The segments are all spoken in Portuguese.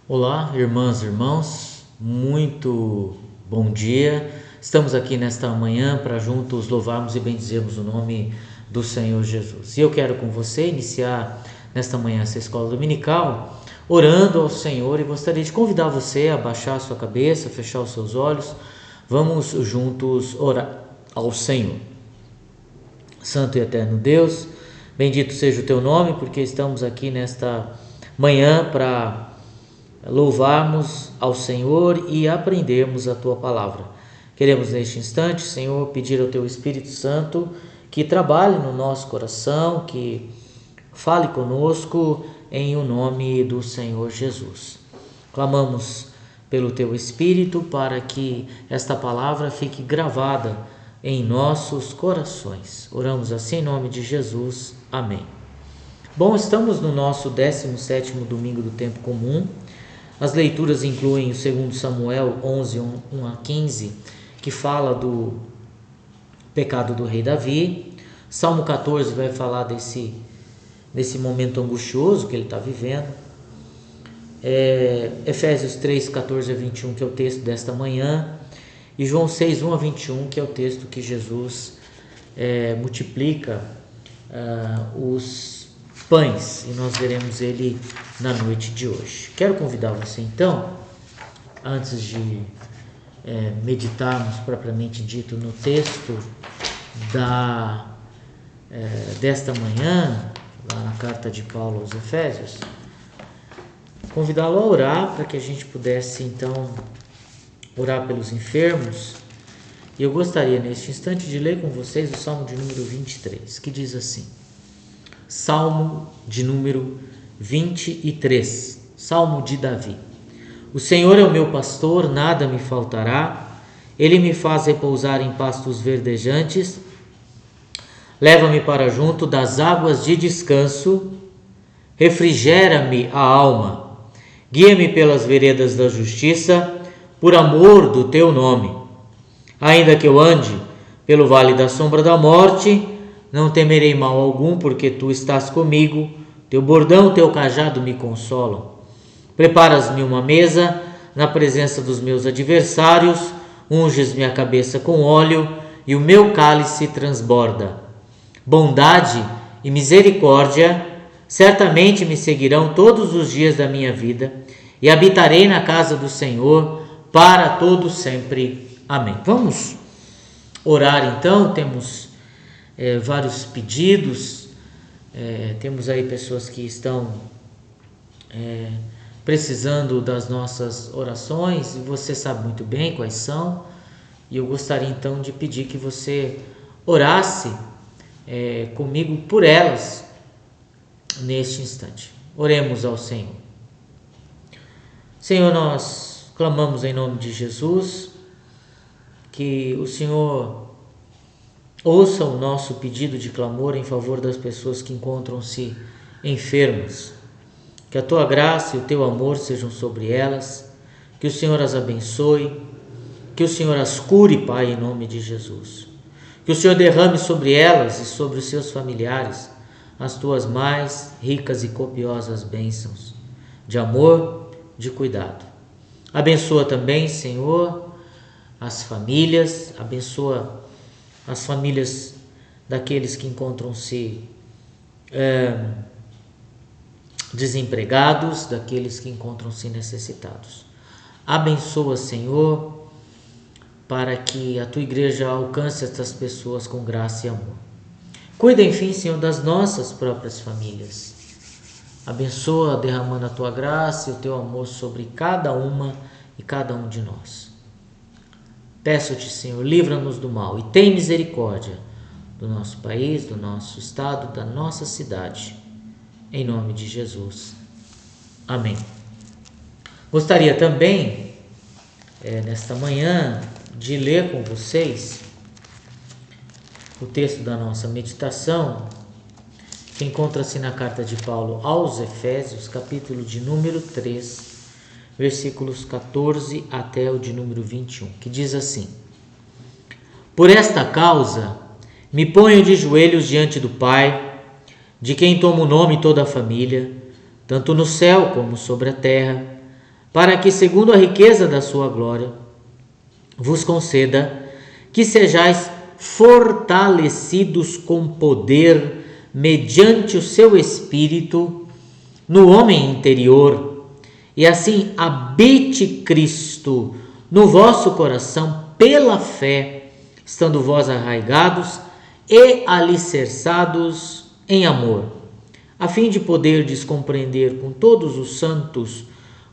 Olá, irmãs e irmãos, muito bom dia. Estamos aqui nesta manhã para juntos louvarmos e bendizermos o nome do Senhor Jesus. E eu quero com você iniciar nesta manhã essa escola dominical orando ao Senhor e gostaria de convidar você a baixar a sua cabeça, fechar os seus olhos. Vamos juntos orar ao Senhor. Santo e eterno Deus, bendito seja o teu nome, porque estamos aqui nesta manhã para louvarmos ao Senhor e aprendermos a tua palavra. Queremos neste instante, Senhor, pedir ao teu Espírito Santo que trabalhe no nosso coração, que fale conosco em o nome do Senhor Jesus. Clamamos pelo teu Espírito para que esta palavra fique gravada em nossos corações. Oramos assim em nome de Jesus. Amém. Bom, estamos no nosso 17º domingo do tempo comum. As leituras incluem o 2 Samuel 11, 1 a 15, que fala do pecado do rei Davi. Salmo 14 vai falar desse momento angustioso que ele está vivendo. Efésios 3, 14 a 21, que é o texto desta manhã. E João 6, 1 a 21, que é o texto que Jesus multiplica os pães, e nós veremos ele na noite de hoje. Quero convidar você então, antes de meditarmos propriamente dito no texto desta manhã, lá na carta de Paulo aos Efésios, convidá-lo a orar para que a gente pudesse então orar pelos enfermos. E eu gostaria neste instante de ler com vocês o Salmo de número 23, que diz assim: Salmo de número 23, Salmo de Davi. O Senhor é o meu pastor, nada me faltará. Ele me faz repousar em pastos verdejantes, leva-me para junto das águas de descanso, refrigera-me a alma, guia-me pelas veredas da justiça, por amor do teu nome. Ainda que eu ande pelo vale da sombra da morte, não temerei mal algum, porque tu estás comigo, teu bordão, teu cajado me consolam. Preparas-me uma mesa na presença dos meus adversários, unges minha cabeça com óleo e o meu cálice transborda. Bondade e misericórdia certamente me seguirão todos os dias da minha vida e habitarei na casa do Senhor para todo sempre. Amém. Vamos orar então. Temos vários pedidos, temos aí pessoas que estão precisando das nossas orações, e você sabe muito bem quais são, e eu gostaria então de pedir que você orasse comigo por elas neste instante. Oremos ao Senhor. Senhor, nós clamamos em nome de Jesus que o Senhor ouça o nosso pedido de clamor em favor das pessoas que encontram-se enfermas. Que a tua graça e o teu amor sejam sobre elas, que o Senhor as abençoe, que o Senhor as cure, Pai, em nome de Jesus. Que o Senhor derrame sobre elas e sobre os seus familiares as tuas mais ricas e copiosas bênçãos de amor, de cuidado. Abençoa também, Senhor, as famílias, abençoa as famílias daqueles que encontram-se desempregados, daqueles que encontram-se necessitados. Abençoa, Senhor, para que a tua igreja alcance estas pessoas com graça e amor. Cuida, enfim, Senhor, das nossas próprias famílias. Abençoa derramando a tua graça e o teu amor sobre cada uma e cada um de nós. Peço-te, Senhor, livra-nos do mal e tem misericórdia do nosso país, do nosso estado, da nossa cidade. Em nome de Jesus. Amém. Gostaria também, nesta manhã, de ler com vocês o texto da nossa meditação, que encontra-se na carta de Paulo aos Efésios, capítulo de número 3, versículos 14 até o de número 21, que diz assim: Por esta causa me ponho de joelhos diante do Pai, de quem toma o nome toda a família, tanto no céu como sobre a terra, para que, segundo a riqueza da sua glória, vos conceda que sejais fortalecidos com poder mediante o seu Espírito no homem interior, e assim habite Cristo no vosso coração pela fé, estando vós arraigados e alicerçados em amor, a fim de poderdes compreender com todos os santos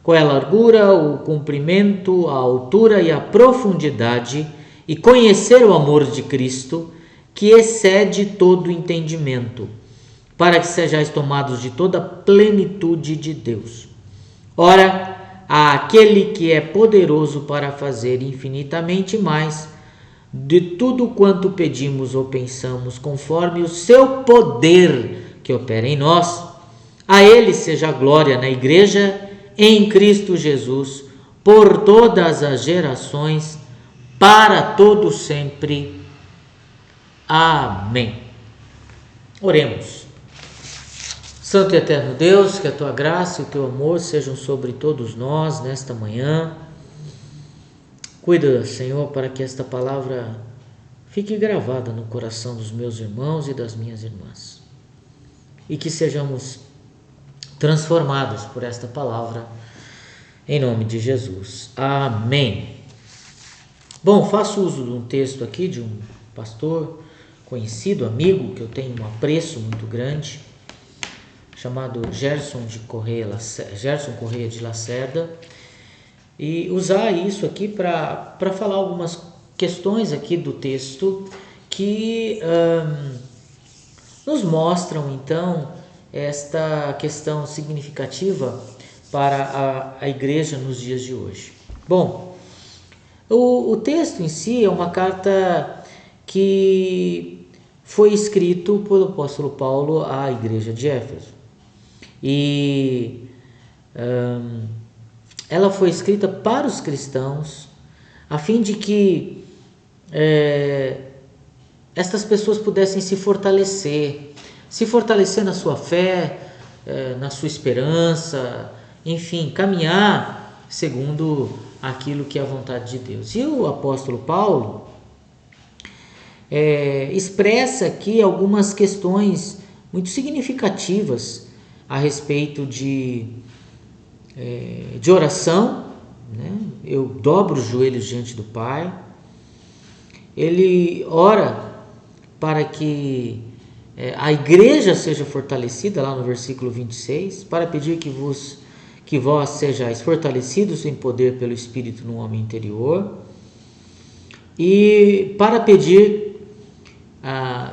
qual é a largura, o comprimento, a altura e a profundidade, e conhecer o amor de Cristo, que excede todo entendimento, para que sejais tomados de toda a plenitude de Deus. Ora, àquele que é poderoso para fazer infinitamente mais de tudo quanto pedimos ou pensamos, conforme o seu poder que opera em nós, a ele seja a glória na igreja, em Cristo Jesus, por todas as gerações, para todo sempre. Amém. Oremos. Santo e eterno Deus, que a tua graça e o teu amor sejam sobre todos nós nesta manhã. Cuida, Senhor, para que esta palavra fique gravada no coração dos meus irmãos e das minhas irmãs, e que sejamos transformados por esta palavra, em nome de Jesus. Amém. Bom, faço uso de um texto aqui de um pastor conhecido, amigo, que eu tenho um apreço muito grande, chamado Gerson Correia de Lacerda, e usar isso aqui para falar algumas questões aqui do texto que nos mostram, então, esta questão significativa para a igreja nos dias de hoje. Bom, o texto em si é uma carta que foi escrito pelo apóstolo Paulo à igreja de Éfeso. E ela foi escrita para os cristãos, a fim de que estas pessoas pudessem se fortalecer na sua fé, na sua esperança, enfim, caminhar segundo aquilo que é a vontade de Deus. E o apóstolo Paulo expressa aqui algumas questões muito significativas a respeito de oração, né? Eu dobro os joelhos diante do Pai. Ele ora para que a igreja seja fortalecida, lá no versículo 26, para pedir que vós sejais fortalecidos em poder pelo Espírito no homem interior, e para pedir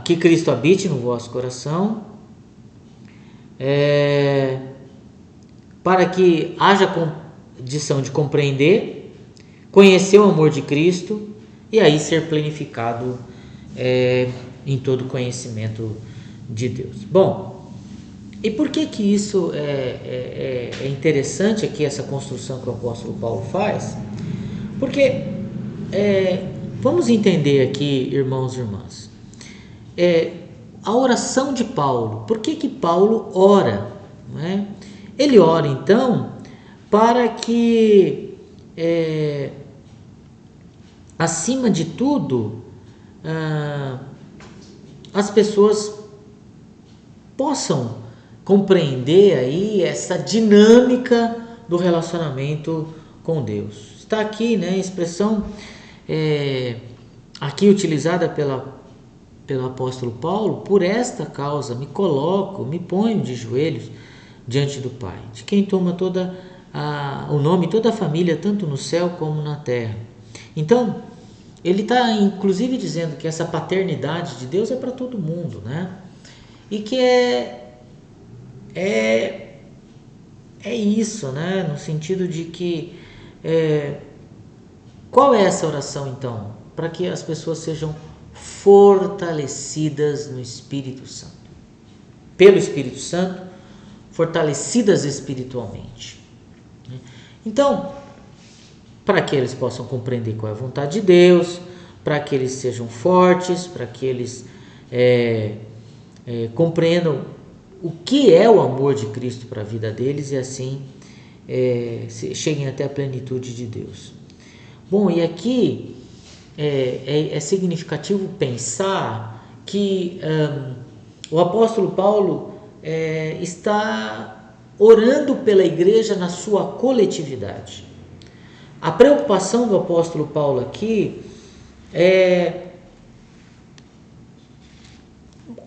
que Cristo habite no vosso coração, para que haja condição de compreender, conhecer o amor de Cristo e aí ser plenificado em todo conhecimento de Deus. Bom, e por que isso é interessante aqui, essa construção que o apóstolo Paulo faz? Porque vamos entender aqui, irmãos e irmãs, a oração de Paulo. Por que Paulo ora? Não é? Ele ora então para que acima de tudo as pessoas possam compreender aí essa dinâmica do relacionamento com Deus. Está aqui, né, a expressão aqui utilizada pelo apóstolo Paulo: por esta causa me ponho de joelhos diante do Pai, de quem toma o nome toda a família, tanto no céu como na terra. Então, ele está inclusive dizendo que essa paternidade de Deus é para todo mundo, né? E que é isso, né? No sentido de que qual é essa oração então? Para que as pessoas sejam fortalecidas no Espírito Santo, pelo Espírito Santo, fortalecidas espiritualmente. Então, para que eles possam compreender qual é a vontade de Deus, para que eles sejam fortes, para que eles compreendam o que é o amor de Cristo para a vida deles, e assim cheguem até a plenitude de Deus. Bom, e aqui é significativo pensar que o apóstolo Paulo está orando pela igreja na sua coletividade. A preocupação do apóstolo Paulo aqui é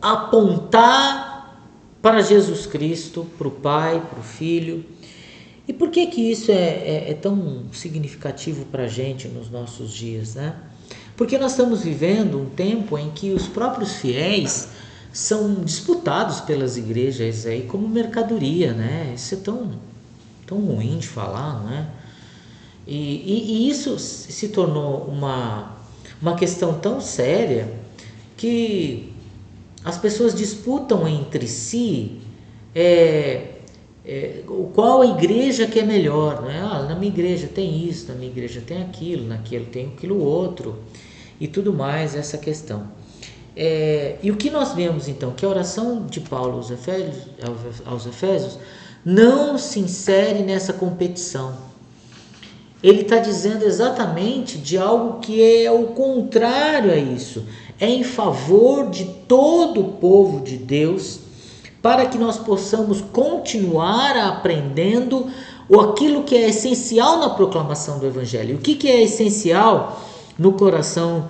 apontar para Jesus Cristo, para o Pai, para o Filho. E por que isso é tão significativo para a gente nos nossos dias, né? Porque nós estamos vivendo um tempo em que os próprios fiéis são disputados pelas igrejas aí como mercadoria, né? Isso é tão ruim de falar, não é? E isso se tornou uma questão tão séria que as pessoas disputam entre si qual a igreja que é melhor, né? Na minha igreja tem isso, na minha igreja tem aquilo, naquilo tem aquilo outro e tudo mais, essa questão. E o que nós vemos então? Que a oração de Paulo aos Efésios não se insere nessa competição. Ele está dizendo exatamente de algo que é o contrário a isso. É em favor de todo o povo de Deus, para que nós possamos continuar aprendendo aquilo que é essencial na proclamação do Evangelho. O que é essencial no coração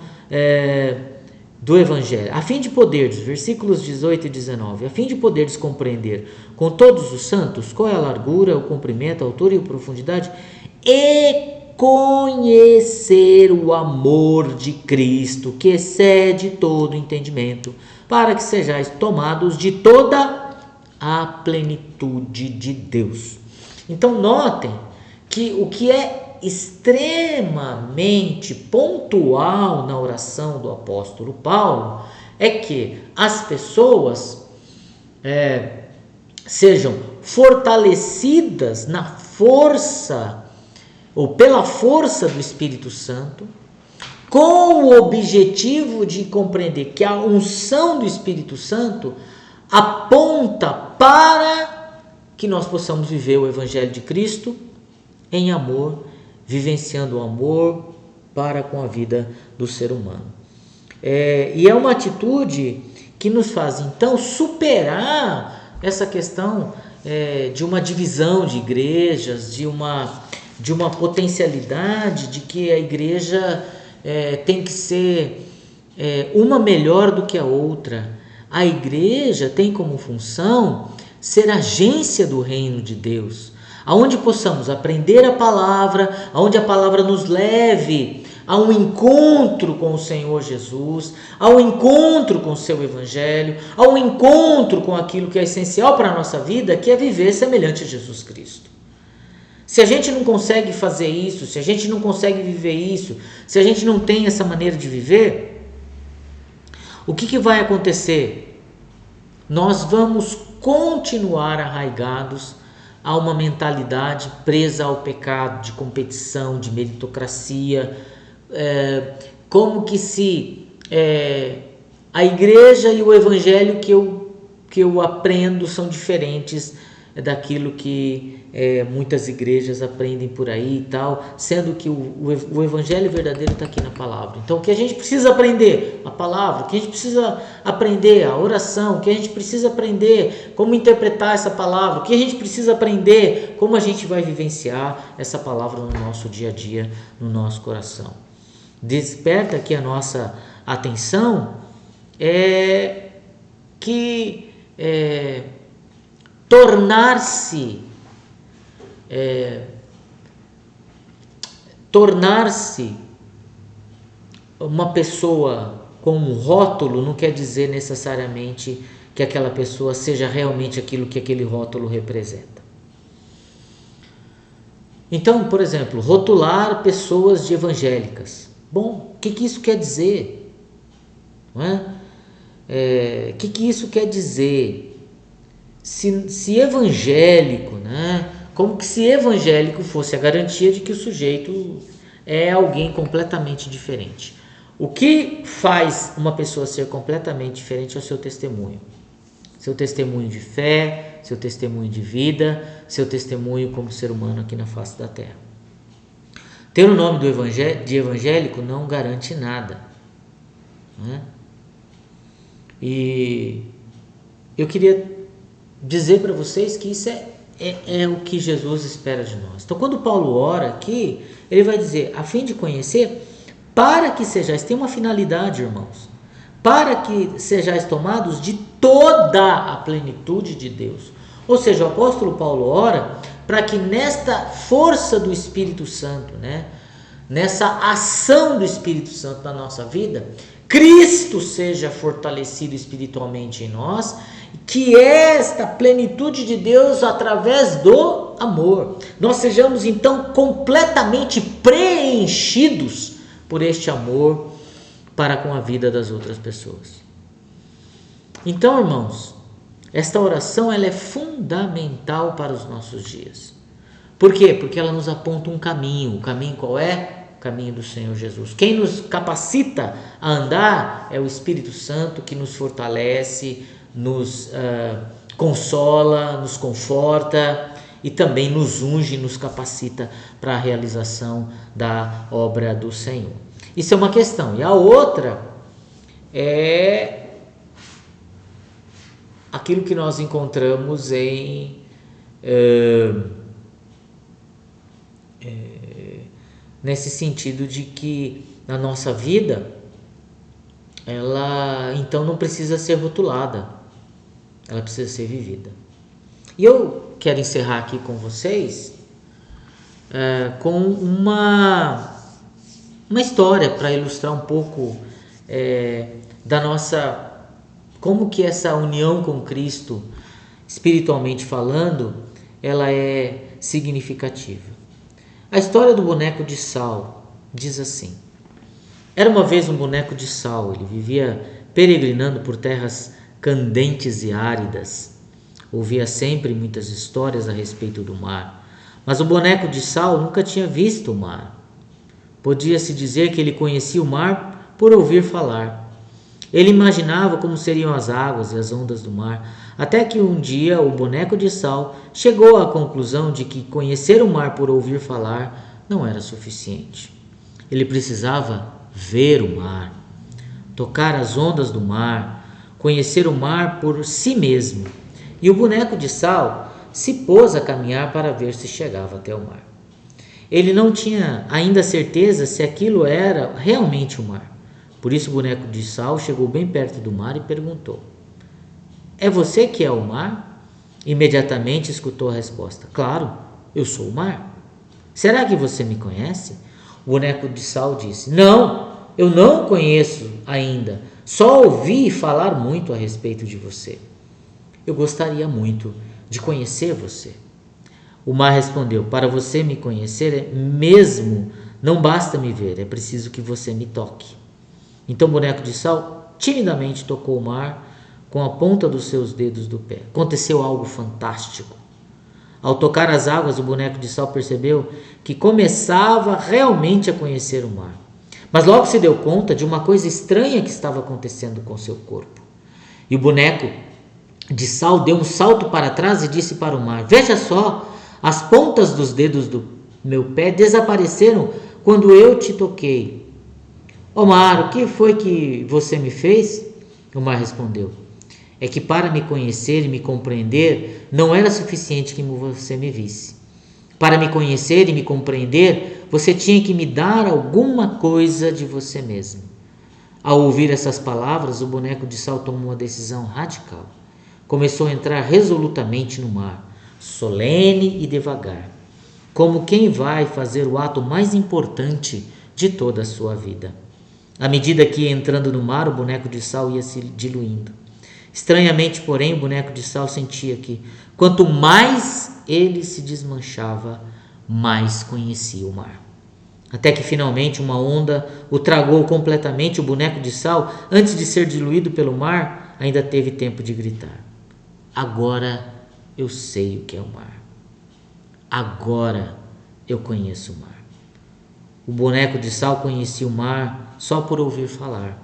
do Evangelho? A fim de poderes, versículos 18 e 19, a fim de poderes compreender com todos os santos qual é a largura, o comprimento, a altura e a profundidade, e conhecer o amor de Cristo, que excede todo entendimento, para que sejais tomados de toda a plenitude de Deus. Então notem que o que é extremamente pontual na oração do apóstolo Paulo é que as pessoas sejam fortalecidas na força ou pela força do Espírito Santo, com o objetivo de compreender que a unção do Espírito Santo aponta para que nós possamos viver o Evangelho de Cristo em amor, vivenciando o amor para com a vida do ser humano. E é uma atitude que nos faz então superar essa questão de uma divisão de igrejas, de uma potencialidade de que a igreja tem que ser uma melhor do que a outra. A igreja tem como função ser agência do reino de Deus, aonde possamos aprender a palavra, aonde a palavra nos leve a um encontro com o Senhor Jesus, ao encontro com o seu Evangelho, ao encontro com aquilo que é essencial para a nossa vida, que é viver semelhante a Jesus Cristo. Se a gente não consegue fazer isso, se a gente não consegue viver isso, se a gente não tem essa maneira de viver, o que vai acontecer? Nós vamos continuar arraigados a uma mentalidade presa ao pecado, de competição, de meritocracia, como que se a igreja e o evangelho que eu aprendo são diferentes daquilo que muitas igrejas aprendem por aí e tal, sendo que o evangelho verdadeiro está aqui na palavra. Então o que a gente precisa aprender? A palavra. O que a gente precisa aprender? A oração. O que a gente precisa aprender? Como interpretar essa palavra? O que a gente precisa aprender? Como a gente vai vivenciar essa palavra no nosso dia a dia, no nosso coração? Desperta aqui a nossa atenção que tornar-se uma pessoa com um rótulo não quer dizer necessariamente que aquela pessoa seja realmente aquilo que aquele rótulo representa. Então, por exemplo, rotular pessoas de evangélicas. Bom, o que isso quer dizer? Não é? O que isso quer dizer? Se evangélico, né? Como que se evangélico fosse a garantia de que o sujeito é alguém completamente diferente. O que faz uma pessoa ser completamente diferente é o seu testemunho. Seu testemunho de fé, seu testemunho de vida, seu testemunho como ser humano aqui na face da terra. Ter o nome de evangélico não garante nada, né? E eu queria dizer para vocês que isso é o que Jesus espera de nós. Então, quando Paulo ora aqui, ele vai dizer, a fim de conhecer, para que sejais, tem uma finalidade, irmãos, para que sejais tomados de toda a plenitude de Deus. Ou seja, o apóstolo Paulo ora para que nesta força do Espírito Santo, né, nessa ação do Espírito Santo na nossa vida, Cristo seja fortalecido espiritualmente em nós, que esta plenitude de Deus através do amor, nós sejamos então completamente preenchidos por este amor para com a vida das outras pessoas. Então, irmãos, esta oração ela é fundamental para os nossos dias. Por quê? Porque ela nos aponta um caminho. O caminho qual é? O caminho do Senhor Jesus. Quem nos capacita a andar é o Espírito Santo, que nos fortalece, nos consola, nos conforta e também nos unge, nos capacita para a realização da obra do Senhor. Isso é uma questão. E a outra é aquilo que nós encontramos nesse sentido de que a nossa vida, ela então não precisa ser rotulada, ela precisa ser vivida. E eu quero encerrar aqui com vocês com uma história para ilustrar um pouco da nossa, como que essa união com Cristo, espiritualmente falando, ela é significativa. A história do boneco de sal diz assim: era uma vez um boneco de sal, ele vivia peregrinando por terras candentes e áridas, ouvia sempre muitas histórias a respeito do mar, mas o boneco de sal nunca tinha visto o mar. Podia-se dizer que ele conhecia o mar por ouvir falar. Ele imaginava como seriam as águas e as ondas do mar, até que um dia o boneco de sal chegou à conclusão de que conhecer o mar por ouvir falar não era suficiente. Ele precisava ver o mar, tocar as ondas do mar, conhecer o mar por si mesmo. E o boneco de sal se pôs a caminhar para ver se chegava até o mar. Ele não tinha ainda certeza se aquilo era realmente o mar. Por isso o boneco de sal chegou bem perto do mar e perguntou: é você que é o mar? Imediatamente escutou a resposta: claro, eu sou o mar. Será que você me conhece? O boneco de sal disse: não, eu não conheço ainda, só ouvi falar muito a respeito de você. Eu gostaria muito de conhecer você. O mar respondeu: para você me conhecer mesmo, não basta me ver, é preciso que você me toque. Então o boneco de sal timidamente tocou o mar com a ponta dos seus dedos do pé. Aconteceu algo fantástico. Ao tocar as águas, o boneco de sal percebeu que começava realmente a conhecer o mar. Mas logo se deu conta de uma coisa estranha que estava acontecendo com seu corpo. E o boneco de sal deu um salto para trás e disse para o mar: veja só, as pontas dos dedos do meu pé desapareceram quando eu te toquei. Ó mar, o que foi que você me fez? O mar respondeu: é que para me conhecer e me compreender, não era suficiente que você me visse. Para me conhecer e me compreender, você tinha que me dar alguma coisa de você mesmo. Ao ouvir essas palavras, o boneco de sal tomou uma decisão radical. Começou a entrar resolutamente no mar, solene e devagar, como quem vai fazer o ato mais importante de toda a sua vida. À medida que ia entrando no mar, o boneco de sal ia se diluindo. Estranhamente, porém, o boneco de sal sentia que, quanto mais ele se desmanchava, mais conhecia o mar. Até que finalmente uma onda o tragou completamente. O boneco de sal, antes de ser diluído pelo mar, ainda teve tempo de gritar: agora eu sei o que é o mar. Agora eu conheço o mar. O boneco de sal conhecia o mar só por ouvir falar.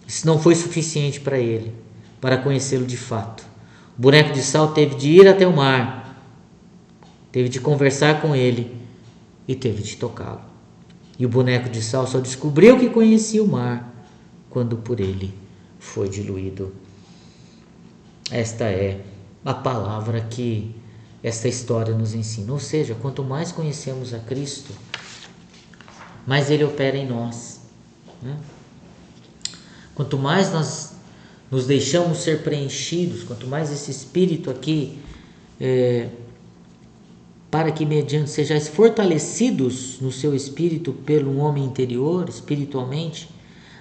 Isso não foi suficiente para ele, para conhecê-lo de fato. O boneco de sal teve de ir até o mar, teve de conversar com ele e teve de tocá-lo. E o boneco de sal só descobriu que conhecia o mar quando por ele foi diluído. Esta é a palavra que esta história nos ensina. Ou seja, quanto mais conhecemos a Cristo, mais Ele opera em nós, né? Quanto mais nós nos deixamos ser preenchidos, quanto mais esse Espírito aqui, para que mediante sejais fortalecidos no seu Espírito pelo homem interior, espiritualmente,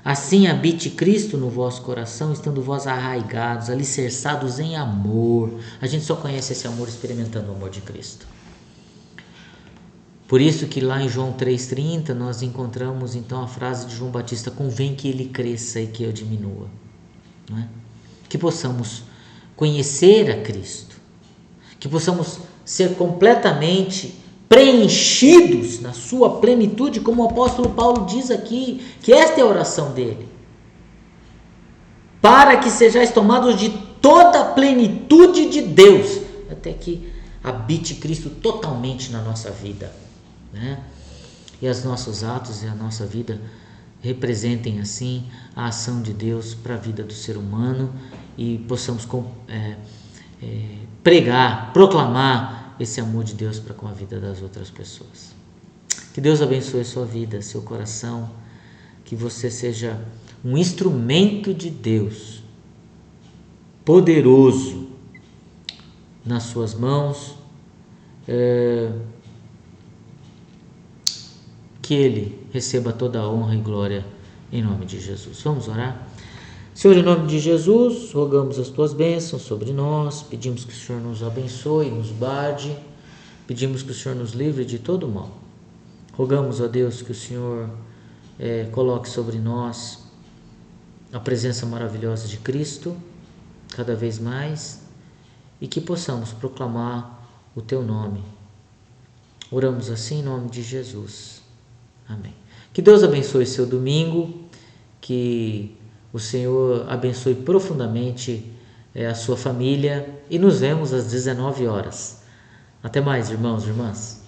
assim habite Cristo no vosso coração, estando vós arraigados, alicerçados em amor. A gente só conhece esse amor experimentando o amor de Cristo. Por isso que lá em João 3,30 nós encontramos então a frase de João Batista: convém que ele cresça e que eu diminua. Não é? Que possamos conhecer a Cristo, que possamos ser completamente preenchidos na sua plenitude, como o apóstolo Paulo diz aqui, que esta é a oração dele. Para que sejais tomados de toda a plenitude de Deus, até que habite Cristo totalmente na nossa vida, né? E os nossos atos e a nossa vida representem assim a ação de Deus para a vida do ser humano e possamos pregar, proclamar esse amor de Deus para com a vida das outras pessoas. Que Deus abençoe a sua vida, seu coração, que você seja um instrumento de Deus, poderoso nas suas mãos, que Ele receba toda a honra e glória em nome de Jesus. Vamos orar? Senhor, em nome de Jesus, rogamos as Tuas bênçãos sobre nós, pedimos que o Senhor nos abençoe, nos guarde, pedimos que o Senhor nos livre de todo mal. Rogamos a Deus que o Senhor coloque sobre nós a presença maravilhosa de Cristo, cada vez mais, e que possamos proclamar o Teu nome. Oramos assim em nome de Jesus. Amém. Que Deus abençoe seu domingo, que o Senhor abençoe profundamente a sua família e nos vemos às 19 horas. Até mais, irmãos e irmãs.